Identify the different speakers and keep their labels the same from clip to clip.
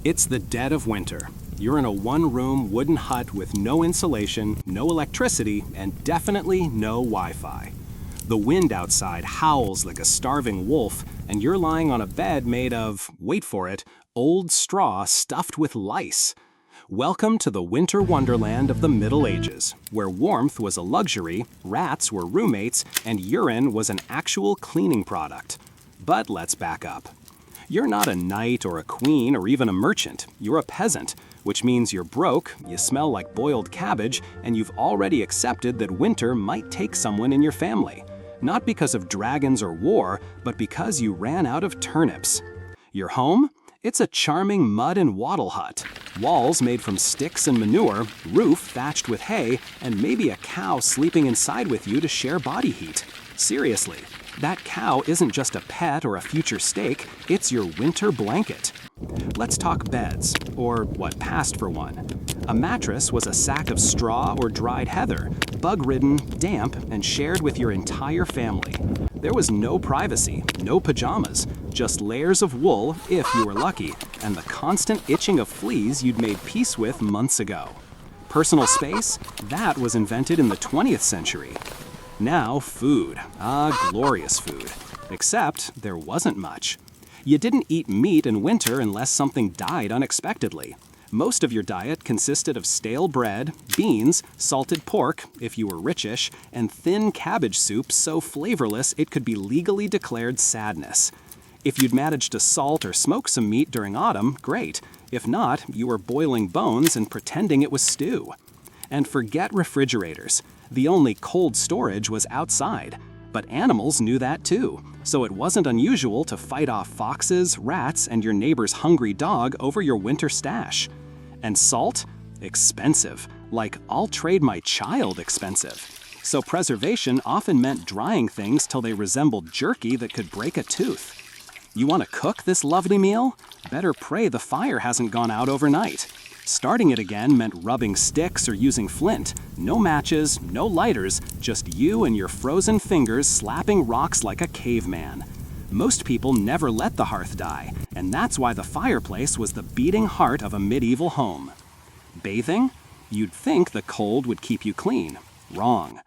Speaker 1: It's the dead of winter. You're in a one-room wooden hut with no insulation, no electricity, and definitely no Wi-Fi. The wind outside howls like a starving wolf, and you're lying on a bed made of, wait for it, old straw stuffed with lice. Welcome to the winter wonderland of the Middle Ages, where warmth was a luxury, rats were roommates, and urine was an actual cleaning product. But let's back up. You're not a knight or a queen or even a merchant. You're a peasant, which means you're broke, you smell like boiled cabbage, and you've already accepted that winter might take someone in your family. Not because of dragons or war, but because you ran out of turnips. Your home? It's a charming mud and wattle hut. Walls made from sticks and manure, roof thatched with hay, and maybe a cow sleeping inside with you to share body heat. Seriously, that cow isn't just a pet or a future steak, it's your winter blanket. Let's talk beds, or what passed for one. A mattress was a sack of straw or dried heather, bug-ridden, damp, and shared with your entire family. There was no privacy, no pajamas, just layers of wool, if you were lucky, and the constant itching of fleas you'd made peace with months ago. Personal space? That was invented in the 20th century. Now, food. Glorious food. Except there wasn't much. You didn't eat meat in winter unless something died unexpectedly. Most of your diet consisted of stale bread, beans, salted pork, if you were richish, and thin cabbage soup so flavorless it could be legally declared sadness. If you'd managed to salt or smoke some meat during autumn, great. If not, you were boiling bones and pretending it was stew. And forget refrigerators. The only cold storage was outside. But animals knew that too, so it wasn't unusual to fight off foxes, rats, and your neighbor's hungry dog over your winter stash. And salt? Expensive. Like, I'll trade my child expensive. So preservation often meant drying things till they resembled jerky that could break a tooth. You want to cook this lovely meal? Better pray the fire hasn't gone out overnight. Starting it again meant rubbing sticks or using flint. No matches, no lighters, just you and your frozen fingers slapping rocks like a caveman. Most people never let the hearth die, and that's why the fireplace was the beating heart of a medieval home. Bathing? You'd think the cold would keep you clean. Wrong.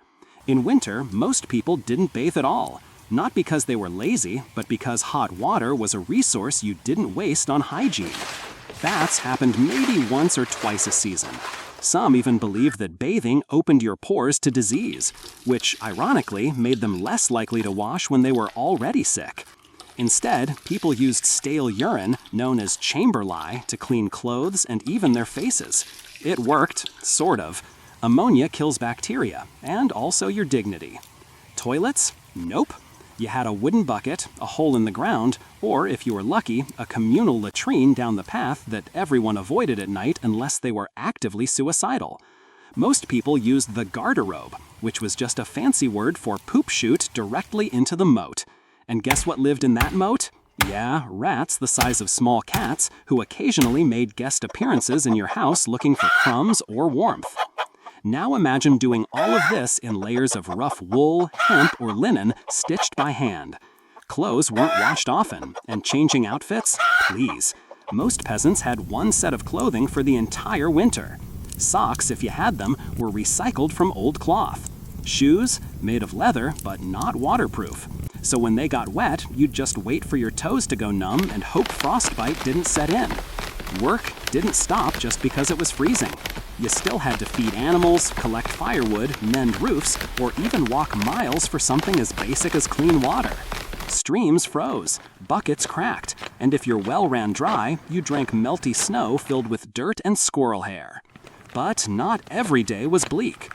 Speaker 1: In winter, most people didn't bathe at all. Not because they were lazy, but because hot water was a resource you didn't waste on hygiene. Baths happened maybe once or twice a season. Some even believed that bathing opened your pores to disease, which ironically made them less likely to wash when they were already sick. Instead, people used stale urine, known as chamber lye, to clean clothes and even their faces. It worked, sort of. Ammonia kills bacteria, and also your dignity. Toilets? Nope. You had a wooden bucket, a hole in the ground, or if you were lucky, a communal latrine down the path that everyone avoided at night unless they were actively suicidal. Most people used the garderobe, which was just a fancy word for poop chute directly into the moat. And guess what lived in that moat? Yeah, rats the size of small cats who occasionally made guest appearances in your house looking for crumbs or warmth. Now imagine doing all of this in layers of rough wool, hemp, or linen stitched by hand. Clothes weren't washed often, and changing outfits? Please. Most peasants had one set of clothing for the entire winter. Socks, if you had them, were recycled from old cloth. Shoes, made of leather, but not waterproof. So when they got wet, you'd just wait for your toes to go numb and hope frostbite didn't set in. Work didn't stop just because it was freezing. You still had to feed animals, collect firewood, mend roofs, or even walk miles for something as basic as clean water. Streams froze, buckets cracked, and if your well ran dry, you drank melty snow filled with dirt and squirrel hair. But not every day was bleak.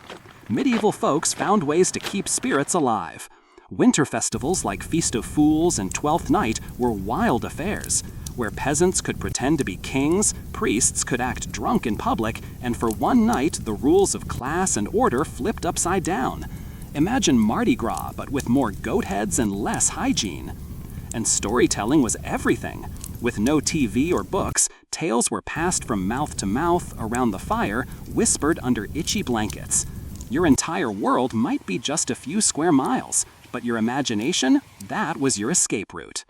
Speaker 1: Medieval folks found ways to keep spirits alive. Winter festivals like Feast of Fools and Twelfth Night were wild affairs, where peasants could pretend to be kings, priests could act drunk in public, and for one night the rules of class and order flipped upside down. Imagine Mardi Gras, but with more goat heads and less hygiene. And storytelling was everything. With no TV or books, tales were passed from mouth to mouth, around the fire, whispered under itchy blankets. Your entire world might be just a few square miles, but your imagination, that was your escape route.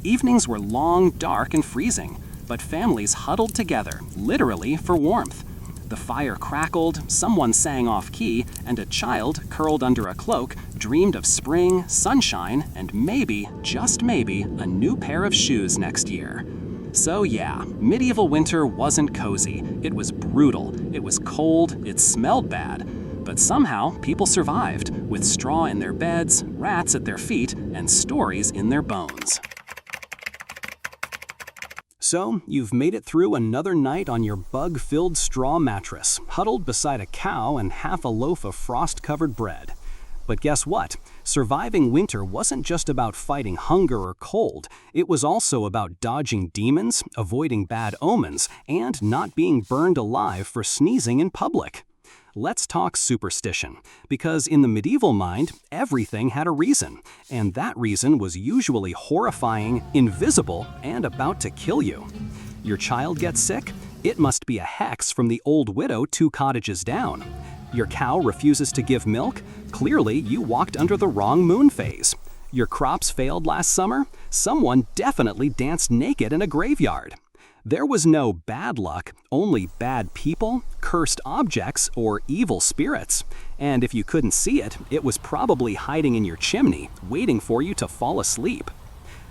Speaker 1: Evenings were long, dark, and freezing, but families huddled together, literally for warmth. The fire crackled, someone sang off-key, and a child, curled under a cloak, dreamed of spring, sunshine, and maybe, just maybe, a new pair of shoes next year. So yeah, medieval winter wasn't cozy. It was brutal, it was cold, it smelled bad. But somehow, people survived, with straw in their beds, rats at their feet, and stories in their bones. So, you've made it through another night on your bug-filled straw mattress, huddled beside a cow and half a loaf of frost-covered bread. But guess what? Surviving winter wasn't just about fighting hunger or cold. It was also about dodging demons, avoiding bad omens, and not being burned alive for sneezing in public. Let's talk superstition, because in the medieval mind, everything had a reason, and that reason was usually horrifying, invisible, and about to kill you. Your child gets sick? It must be a hex from the old widow 2 cottages down. Your cow refuses to give milk? Clearly, you walked under the wrong moon phase. Your crops failed last summer? Someone definitely danced naked in a graveyard. There was no bad luck, only bad people, cursed objects, or evil spirits. And if you couldn't see it, it was probably hiding in your chimney, waiting for you to fall asleep.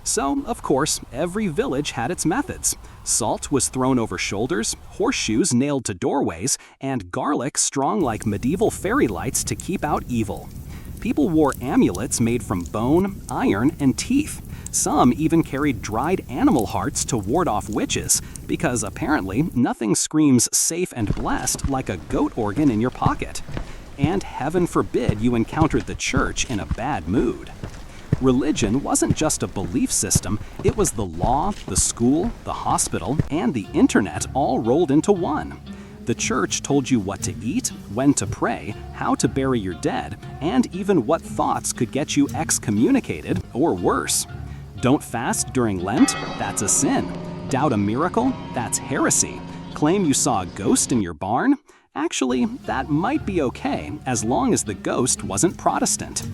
Speaker 1: So, of course, every village had its methods. Salt was thrown over shoulders, horseshoes nailed to doorways, and garlic strung like medieval fairy lights to keep out evil. People wore amulets made from bone, iron, and teeth. Some even carried dried animal hearts to ward off witches, because apparently nothing screams safe and blessed like a goat organ in your pocket. And heaven forbid you encountered the church in a bad mood. Religion wasn't just a belief system, it was the law, the school, the hospital, and the internet all rolled into one. The church told you what to eat, when to pray, how to bury your dead, and even what thoughts could get you excommunicated, or worse. Don't fast during Lent? That's a sin. Doubt a miracle? That's heresy. Claim you saw a ghost in your barn? Actually, that might be okay, as long as the ghost wasn't Protestant.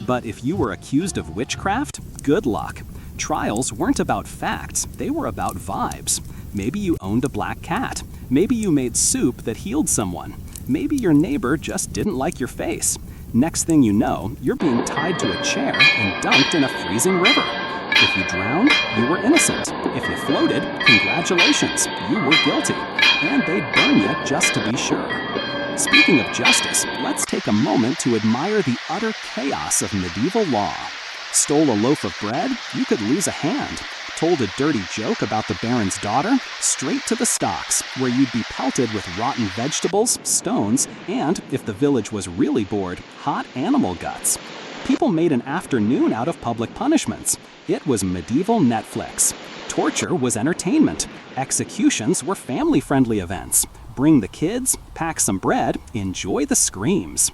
Speaker 1: But if you were accused of witchcraft, good luck. Trials weren't about facts, they were about vibes. Maybe you owned a black cat. Maybe you made soup that healed someone. Maybe your neighbor just didn't like your face. Next thing you know, you're being tied to a chair and dunked in a freezing river. If you drowned, you were innocent. If you floated, congratulations, you were guilty. And they'd burn you just to be sure. Speaking of justice, let's take a moment to admire the utter chaos of medieval law. Stole a loaf of bread? You could lose a hand. Told a dirty joke about the baron's daughter? Straight to the stocks, where you'd be pelted with rotten vegetables, stones, and, if the village was really bored, hot animal guts. People made an afternoon out of public punishments. It was medieval Netflix. Torture was entertainment. Executions were family-friendly events. Bring the kids, pack some bread, enjoy the screams.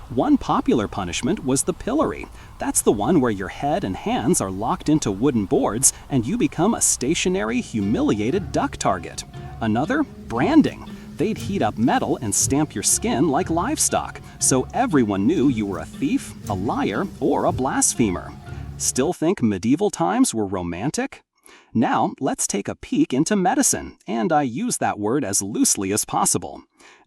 Speaker 1: One popular punishment was the pillory. That's the one where your head and hands are locked into wooden boards and you become a stationary, humiliated duck target. Another, branding. They'd heat up metal and stamp your skin like livestock, so everyone knew you were a thief, a liar, or a blasphemer. Still think medieval times were romantic? Now, let's take a peek into medicine, and I use that word as loosely as possible.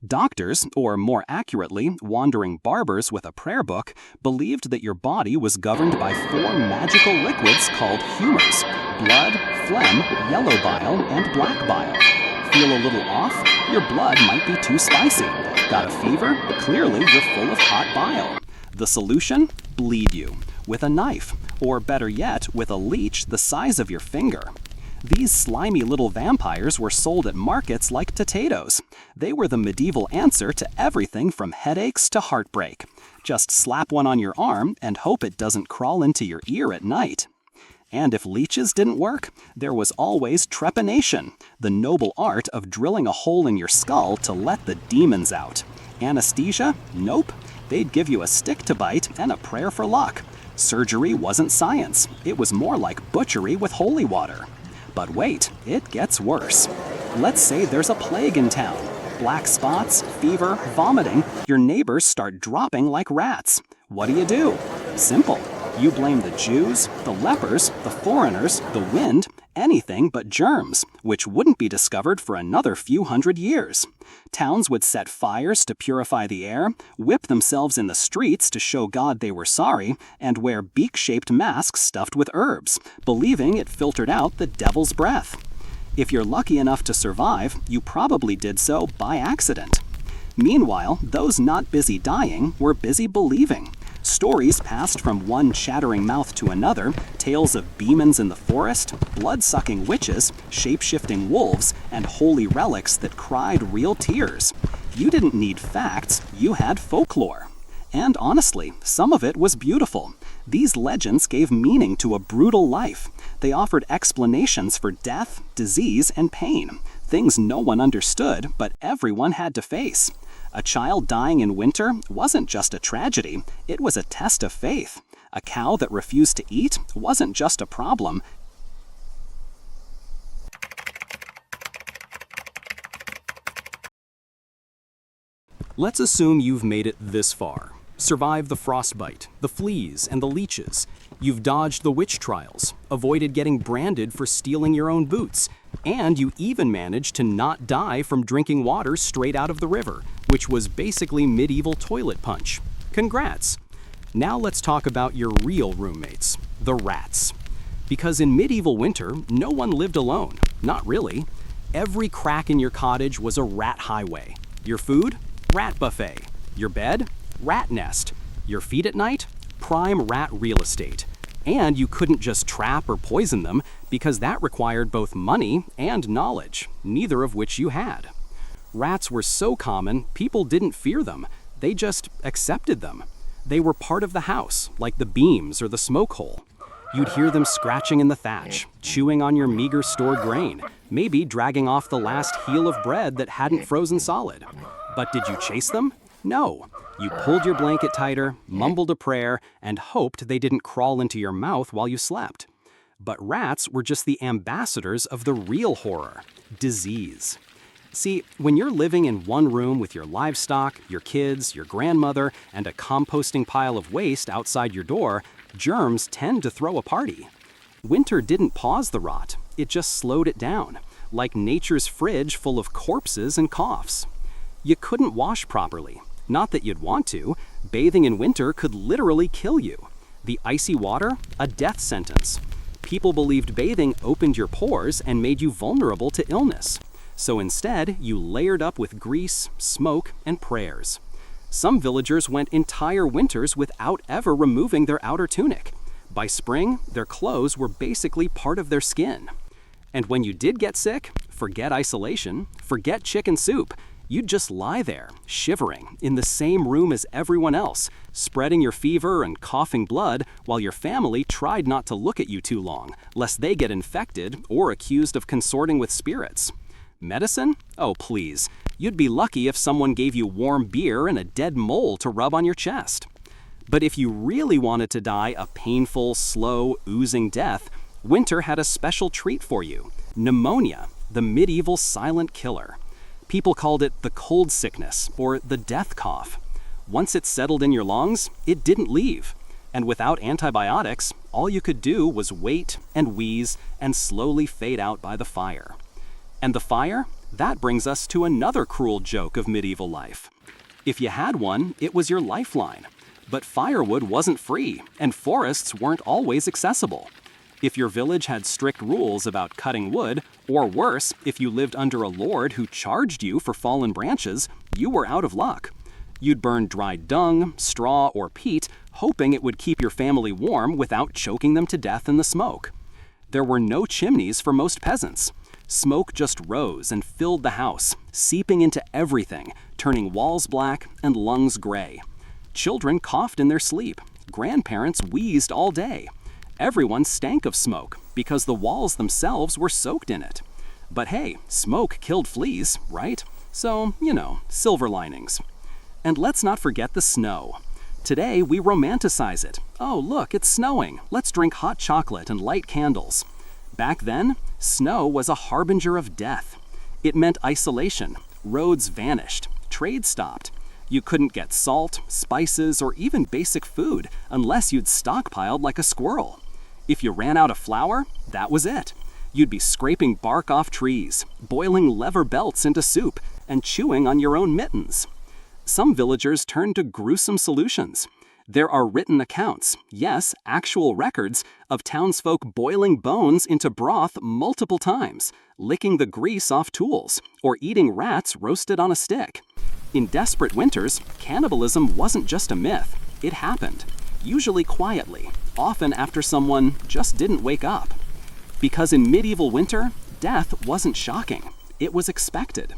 Speaker 1: Doctors, or more accurately, wandering barbers with a prayer book, believed that your body was governed by 4 magical liquids called humors: blood, phlegm, yellow bile, and black bile. Feel a little off? Your blood might be too spicy. Got a fever? Clearly you're full of hot bile. The solution? Bleed you. With a knife. Or better yet, with a leech the size of your finger. These slimy little vampires were sold at markets like potatoes. They were the medieval answer to everything from headaches to heartbreak. Just slap one on your arm and hope it doesn't crawl into your ear at night. And if leeches didn't work, there was always trepanation, the noble art of drilling a hole in your skull to let the demons out. Anesthesia? Nope. They'd give you a stick to bite and a prayer for luck. Surgery wasn't science. It was more like butchery with holy water. But wait, it gets worse. Let's say there's a plague in town. Black spots, fever, vomiting, your neighbors start dropping like rats. What do? Simple. You blame the Jews, the lepers, the foreigners, the wind, anything but germs, which wouldn't be discovered for another few hundred years. Towns would set fires to purify the air, whip themselves in the streets to show God they were sorry, and wear beak-shaped masks stuffed with herbs, believing it filtered out the devil's breath. If you're lucky enough to survive, you probably did so by accident. Meanwhile, those not busy dying were busy believing. Stories passed from one chattering mouth to another, tales of demons in the forest, blood-sucking witches, shape-shifting wolves, and holy relics that cried real tears. You didn't need facts, you had folklore. And honestly, some of it was beautiful. These legends gave meaning to a brutal life. They offered explanations for death, disease, and pain, things no one understood, but everyone had to face. A child dying in winter wasn't just a tragedy, it was a test of faith. A cow that refused to eat wasn't just a problem. Let's assume you've made it this far. Survived the frostbite, the fleas, and the leeches. You've dodged the witch trials, avoided getting branded for stealing your own boots, and you even managed to not die from drinking water straight out of the river, which was basically medieval toilet punch. Congrats! Now let's talk about your real roommates, the rats. Because in medieval winter, no one lived alone. Not really. Every crack in your cottage was a rat highway. Your food? Rat buffet. Your bed? Rat nest. Your feet at night? Prime rat real estate. And you couldn't just trap or poison them because that required both money and knowledge, neither of which you had. Rats were so common, people didn't fear them. They just accepted them. They were part of the house, like the beams or the smoke hole. You'd hear them scratching in the thatch, chewing on your meager stored grain, maybe dragging off the last heel of bread that hadn't frozen solid. But did you chase them? No. You pulled your blanket tighter, mumbled a prayer, and hoped they didn't crawl into your mouth while you slept. But rats were just the ambassadors of the real horror, disease. See, when you're living in one room with your livestock, your kids, your grandmother, and a composting pile of waste outside your door, germs tend to throw a party. Winter didn't pause the rot, it just slowed it down, like nature's fridge full of corpses and coughs. You couldn't wash properly. Not that you'd want to. Bathing in winter could literally kill you. The icy water? A death sentence. People believed bathing opened your pores and made you vulnerable to illness. So instead, you layered up with grease, smoke, and prayers. Some villagers went entire winters without ever removing their outer tunic. By spring, their clothes were basically part of their skin. And when you did get sick, forget isolation, forget chicken soup. You'd just lie there, shivering, in the same room as everyone else, spreading your fever and coughing blood while your family tried not to look at you too long, lest they get infected or accused of consorting with spirits. Medicine? Oh, please. You'd be lucky if someone gave you warm beer and a dead mole to rub on your chest. But if you really wanted to die a painful, slow, oozing death, winter had a special treat for you: pneumonia, the medieval silent killer. People called it the cold sickness or the death cough. Once it settled in your lungs, it didn't leave. And without antibiotics, all you could do was wait and wheeze and slowly fade out by the fire. And the fire? That brings us to another cruel joke of medieval life. If you had one, it was your lifeline. But firewood wasn't free, and forests weren't always accessible. If your village had strict rules about cutting wood, or worse, if you lived under a lord who charged you for fallen branches, you were out of luck. You'd burn dried dung, straw, or peat, hoping it would keep your family warm without choking them to death in the smoke. There were no chimneys for most peasants. Smoke just rose and filled the house, seeping into everything, turning walls black and lungs gray. Children coughed in their sleep. Grandparents wheezed all day. Everyone stank of smoke because the walls themselves were soaked in it. But hey, smoke killed fleas, right? So, silver linings. And let's not forget the snow. Today, we romanticize it. Oh, look, it's snowing. Let's drink hot chocolate and light candles. Back then, snow was a harbinger of death. It meant isolation. Roads vanished. Trade stopped. You couldn't get salt, spices, or even basic food unless you'd stockpiled like a squirrel. If you ran out of flour, that was it. You'd be scraping bark off trees, boiling leather belts into soup, and chewing on your own mittens. Some villagers turned to gruesome solutions. There are written accounts, yes, actual records, of townsfolk boiling bones into broth multiple times, licking the grease off tools, or eating rats roasted on a stick. In desperate winters, cannibalism wasn't just a myth. It happened, usually quietly, often after someone just didn't wake up. Because in medieval winter, death wasn't shocking. It was expected.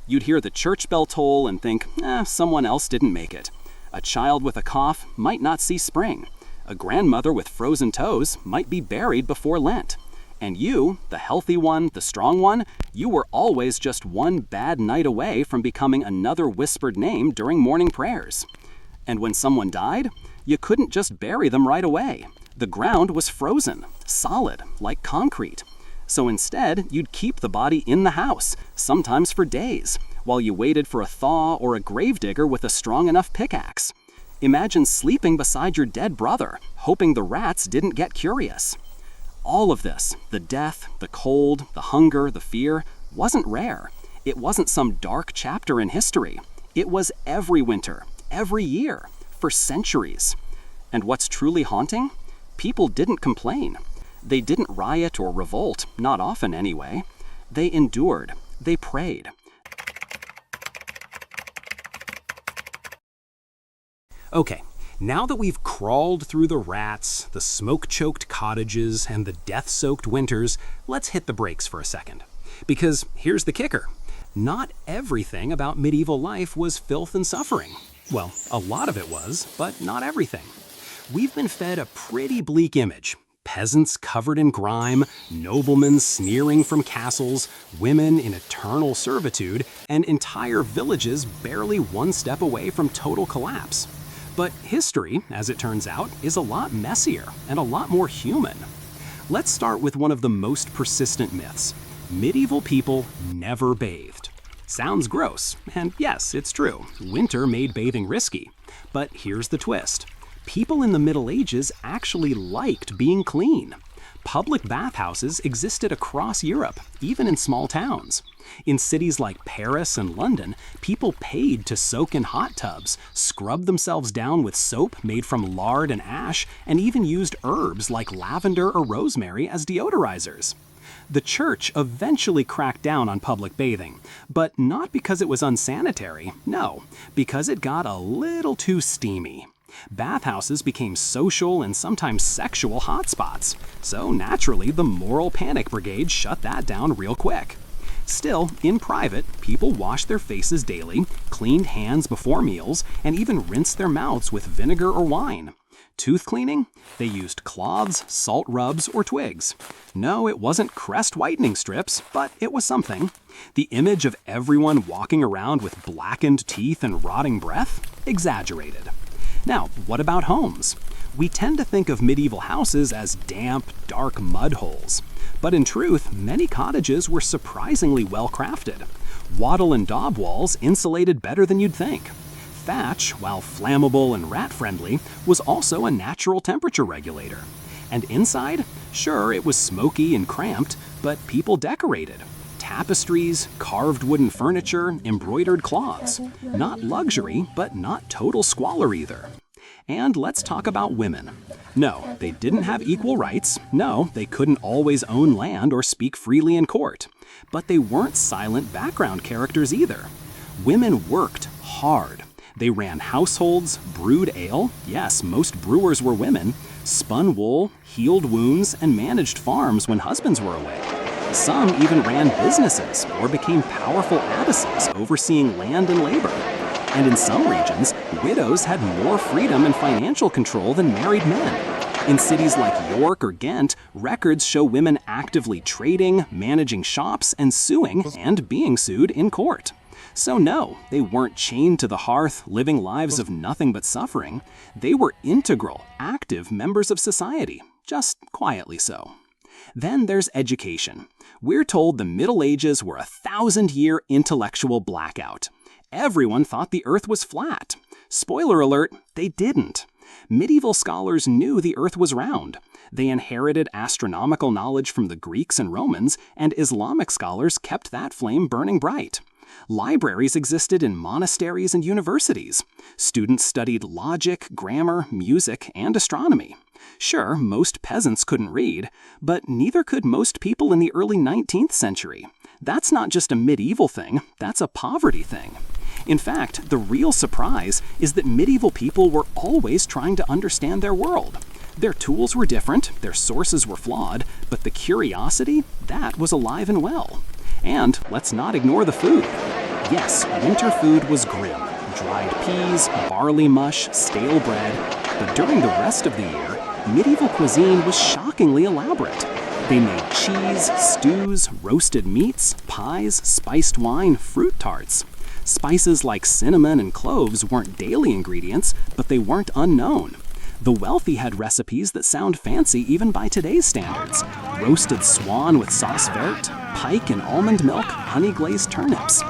Speaker 1: You'd hear the church bell toll and think, someone else didn't make it. A child with a cough might not see spring. A grandmother with frozen toes might be buried before Lent. And you, the healthy one, the strong one, you were always just one bad night away from becoming another whispered name during morning prayers. And when someone died, you couldn't just bury them right away. The ground was frozen, solid, like concrete. So instead, you'd keep the body in the house, sometimes for days, while you waited for a thaw or a gravedigger with a strong enough pickaxe. Imagine sleeping beside your dead brother, hoping the rats didn't get curious. All of this, the death, the cold, the hunger, the fear, wasn't rare. It wasn't some dark chapter in history. It was every winter, every year, for centuries. And what's truly haunting? People didn't complain. They didn't riot or revolt, not often anyway. They endured. They prayed.
Speaker 2: Okay, now that we've crawled through the rats, the smoke-choked cottages, and the death-soaked winters, let's hit the brakes for a second. Because here's the kicker. Not everything about medieval life was filth and suffering. Well, a lot of it was, but not everything. We've been fed a pretty bleak image. Peasants covered in grime, noblemen sneering from castles, women in eternal servitude, and entire villages barely one step away from total collapse. But history, as it turns out, is a lot messier and a lot more human. Let's start with one of the most persistent myths. Medieval people never bathed. Sounds gross, and yes, it's true. Winter made bathing risky. But here's the twist. People in the Middle Ages actually liked being clean. Public bathhouses existed across Europe, even in small towns. In cities like Paris and London, people paid to soak in hot tubs, scrub themselves down with soap made from lard and ash, and even used herbs like lavender or rosemary as deodorizers. The church eventually cracked down on public bathing, but not because it was unsanitary, no, because it got a little too steamy. Bathhouses became social and sometimes sexual hotspots, so naturally the moral panic brigade shut that down real quick. Still, in private, people washed their faces daily, cleaned hands before meals, and even rinsed their mouths with vinegar or wine. Tooth cleaning? They used cloths, salt rubs, or twigs. No, it wasn't crest whitening strips, but it was something. The image of everyone walking around with blackened teeth and rotting breath? Exaggerated. Now, what about homes? We tend to think of medieval houses as damp, dark mud holes. But in truth, many cottages were surprisingly well crafted. Wattle and daub walls insulated better than you'd think. Thatch, while flammable and rat-friendly, was also a natural temperature regulator. And inside? Sure, it was smoky and cramped, but people decorated. Tapestries, carved wooden furniture, embroidered cloths. Not luxury, but not total squalor either. And let's talk about women. No, they didn't have equal rights. No, they couldn't always own land or speak freely in court. But they weren't silent background characters either. Women worked hard. They ran households, brewed ale, yes, most brewers were women, spun wool, healed wounds, and managed farms when husbands were away. Some even ran businesses or became powerful abbesses overseeing land and labor. And in some regions, widows had more freedom and financial control than married men. In cities like York or Ghent, records show women actively trading, managing shops, and suing and being sued in court. So no, they weren't chained to the hearth, living lives of nothing but suffering. They were integral, active members of society, just quietly so. Then there's education. We're told the Middle Ages were a 1,000-year intellectual blackout. Everyone thought the Earth was flat. Spoiler alert, they didn't. Medieval scholars knew the Earth was round. They inherited astronomical knowledge from the Greeks and Romans, and Islamic scholars kept that flame burning bright. Libraries existed in monasteries and universities. Students studied logic, grammar, music, and astronomy. Sure, most peasants couldn't read, but neither could most people in the early 19th century. That's not just a medieval thing, that's a poverty thing. In fact, the real surprise is that medieval people were always trying to understand their world. Their tools were different, their sources were flawed, but the curiosity, that was alive and well. And let's not ignore the food. Yes, winter food was grim. Dried peas, barley mush, stale bread. But during the rest of the year, medieval cuisine was shockingly elaborate. They made cheese, stews, roasted meats, pies, spiced wine, fruit tarts. Spices like cinnamon and cloves weren't daily ingredients, but they weren't unknown. The wealthy had recipes that sound fancy even by today's standards. Roasted swan with sauce verte, pike and almond milk, honey-glazed turnips.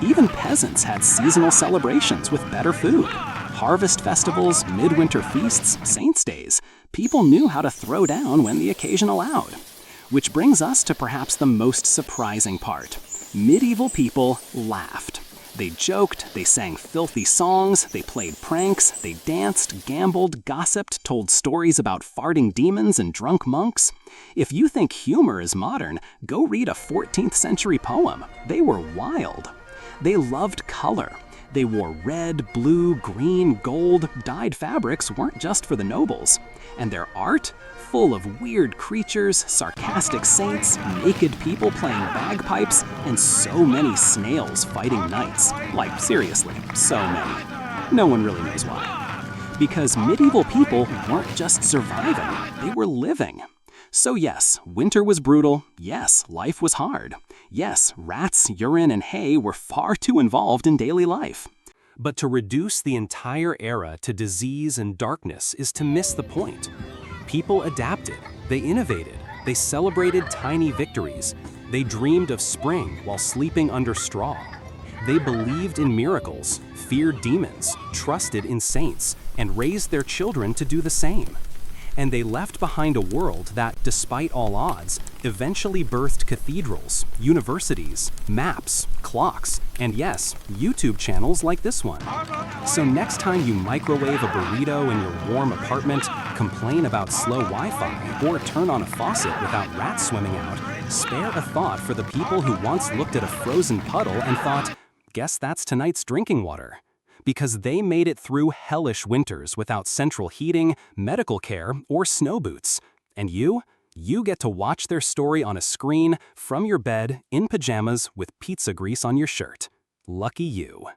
Speaker 2: Even peasants had seasonal celebrations with better food. Harvest festivals, midwinter feasts, saints' days. People knew how to throw down when the occasion allowed. Which brings us to perhaps the most surprising part. Medieval people laughed. They joked, they sang filthy songs, they played pranks, they danced, gambled, gossiped, told stories about farting demons and drunk monks. If you think humor is modern, go read a 14th century poem. They were wild. They loved color. They wore red, blue, green, gold. Dyed fabrics weren't just for the nobles. And their art? Full of weird creatures, sarcastic saints, naked people playing bagpipes, and so many snails fighting knights. Like, seriously, so many. No one really knows why. Because medieval people weren't just surviving, they were living. So yes, winter was brutal. Yes, life was hard. Yes, rats, urine, and hay were far too involved in daily life.
Speaker 1: But to reduce the entire era to disease and darkness is to miss the point. People adapted, they innovated, they celebrated tiny victories, they dreamed of spring while sleeping under straw. They believed in miracles, feared demons, trusted in saints, and raised their children to do the same. And they left behind a world that, despite all odds, eventually birthed cathedrals, universities, maps, clocks, and yes, YouTube channels like this one. So next time you microwave a burrito in your warm apartment, complain about slow Wi-Fi, or turn on a faucet without rats swimming out, spare a thought for the people who once looked at a frozen puddle and thought, guess that's tonight's drinking water. Because they made it through hellish winters without central heating, medical care, or snow boots. And you get to watch their story on a screen, from your bed, in pajamas, with pizza grease on your shirt. Lucky you.